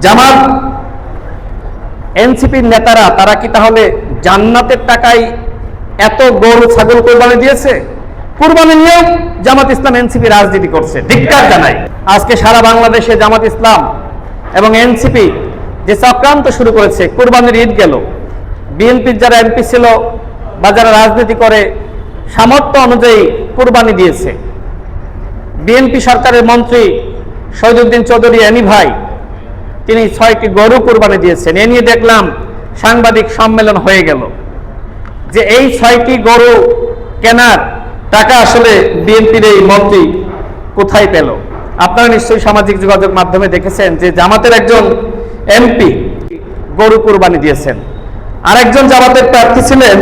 জামাত এনসিপির নেতারা তারা কি তাহলে জান্নাতের টাকায় এত গরু ছাগল কোরবানি দিয়েছে? কুরবানি নিয়েও জামাত ইসলাম এনসিপি রাজনীতি করছে, ধিক্কার জানাই। আজকে সারা বাংলাদেশে জামাত ইসলাম এবং এনসিপি যে চক্রান্ত শুরু করেছে, কুরবানির ঈদ গেল, বিএনপির যারা এমপি ছিল বা যারা রাজনীতি করে সামর্থ্য অনুযায়ী কুরবানি দিয়েছে। বিএনপি সরকারের মন্ত্রী শহীদুদ্দিন চৌধুরী এনি ভাই তিনি 6টি গরু কুরবানি দিয়েছেন। এ নিয়ে দেখলাম সাংবাদিক সম্মেলন হয়ে গেল যে এই 6টি গরু কেনার টাকা আসলে বিএনপির এই মন্ত্রী কোথায় পেল? আপনারা নিশ্চয়ই সামাজিক যোগাযোগ মাধ্যমে দেখেছেন যে জামাতের একজন এমপি গরু কুরবানি দিয়েছেন। আরেকজন জামাতের প্রার্থী ছিলেন,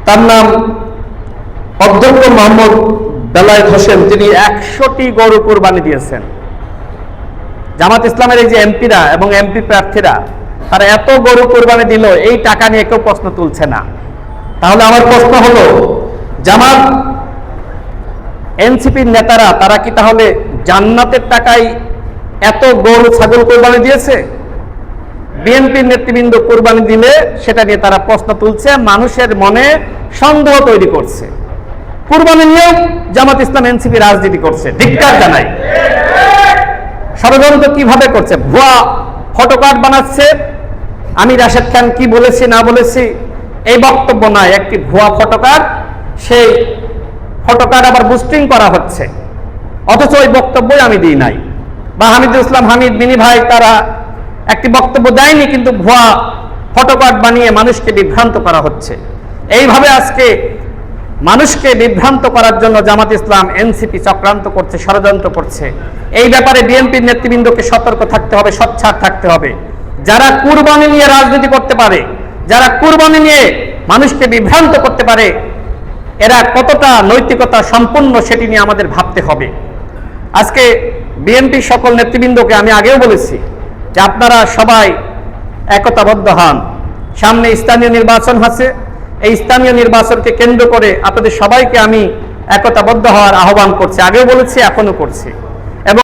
তার নাম অধ্যক্ষ মোহাম্মদ বেলায়েত হোসেন, তিনি 100টি গরু কুরবানি দিয়েছেন। জামাত ইসলামের এই যে এমপিরা এবং এমপি প্রার্থীরা তারা এত গরু কুরবানি দিল, এই টাকা নিয়ে কেউ প্রশ্ন তুলছে না। তাহলে আমার প্রশ্ন হলো, জামাত এনসিপির নেতারা তারা কি তাহলে জান্নাতের টাকায় এত গরু ছাগল কোরবানি দিয়েছে? বিএনপির নেতৃবৃন্দ কোরবানি দিলে সেটা নিয়ে তারা প্রশ্ন তুলছে, মানুষের মনে সন্দেহ তৈরি করছে। কুরবানি নিয়েও জামাত ইসলাম এনসিপি রাজনীতি করছে, ধিক্কার জানাই। ষড়যন্ত্র কিভাবে করছে? ভুয়া ফটোকার্ড বানাচ্ছে, আমি রাশেদ খান কি বলেছি না বলেছি এই বক্তব্য নয়, একটি ভুয়া ফটোকার্ড, সেই ফটোকার্ড আবার বুস্টিং করা হচ্ছে, অথচ ওই বক্তব্যই আমি দিই নাই। বা হামিদুল ইসলাম হামিদ মিনি ভাই তারা একটি বক্তব্য দেয়নি, কিন্তু ভুয়া ফটোকার্ড বানিয়ে মানুষকে বিভ্রান্ত করা হচ্ছে। এইভাবে আজকে মানুষকে বিভ্রান্ত করার জন্য জামাত ইসলাম এনসিপি চক্রান্ত করছে, ষড়যন্ত্র করছে। এই ব্যাপারে বিএনপির নেতৃবৃন্দকে সতর্ক থাকতে হবে, সোচ্চার থাকতে হবে। যারা কুরবানি নিয়ে রাজনীতি করতে পারে, যারা কুরবানি নিয়ে মানুষকে বিভ্রান্ত করতে পারে, এরা কতটা নৈতিকতা সম্পন্ন সেটি নিয়ে আমাদের ভাবতে হবে। আজকে বিএনপির সকল নেতৃবৃন্দকে আমি আগেও বলেছি যে আপনারা সবাই একতাবদ্ধ হন। সামনে স্থানীয় নির্বাচন আছে, এই স্থানীয় নির্বাচনকে কেন্দ্র করে আপনাদের সবাইকে আমি একতাবদ্ধ হওয়ার আহ্বান করছি। আগেও বলেছি, এখনো করছি।